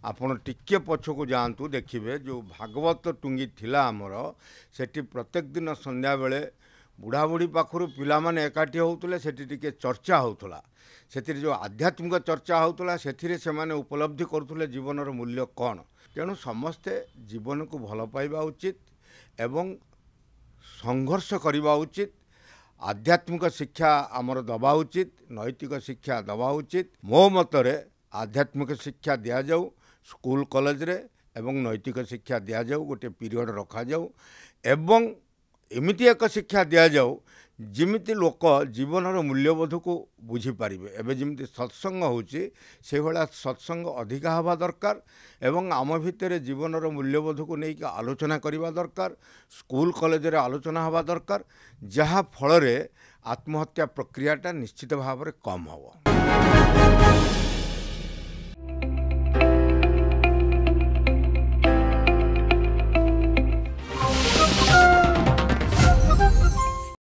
ଆପଣ ଟିକିଏ ପଛକୁ ଯାଆନ୍ତୁ ଦେଖିବେ ଯେଉଁ ଭାଗବତ ଟୁଙ୍ଗି ଥିଲା ଆମର ସେଠି ପ୍ରତ୍ୟେକ ଦିନ ସନ୍ଧ୍ୟାବେଳେ ବୁଢ଼ାବୁଢ଼ୀ ପାଖରୁ ପିଲାମାନେ ଏକାଠି ହେଉଥିଲେ ସେଠି ଟିକେ ଚର୍ଚ୍ଚା ହେଉଥିଲା ସେଥିରେ ଯେଉଁ ଆଧ୍ୟାତ୍ମିକ ଚର୍ଚ୍ଚା ହେଉଥିଲା ସେଥିରେ ସେମାନେ ଉପଲବ୍ଧି କରୁଥିଲେ ଜୀବନର ମୂଲ୍ୟ କ'ଣ। ତେଣୁ ସମସ୍ତେ ଜୀବନକୁ ଭଲ ପାଇବା ଉଚିତ ଏବଂ ସଂଘର୍ଷ କରିବା ଉଚିତ। आध्यात्मिक शिक्षा आमर दबा उचित, नैतिक शिक्षा दबा उचित। मो मतरे आध्यात्मिक शिक्षा दि जाऊ स्कूल कॉलेज रे एवं नैतिक शिक्षा दि जाऊ गोटे पीरियड रखा जाऊ एवं एमिति एक शिक्षा दि जाऊ जिमिति लोक जीवनर मूल्यबोध को बुझीपारे। एवं जमी सत्संग होची से भाया सत्संग अधिका हवा दरकार एवं आम भितर जीवनर मूल्यबोध को लेकिन आलोचना करवा दरकार। स्कूल कॉलेज रे आलोचना हवा दरकार जहा फल आत्महत्या प्रक्रियाटा निश्चित भाव में कम हम।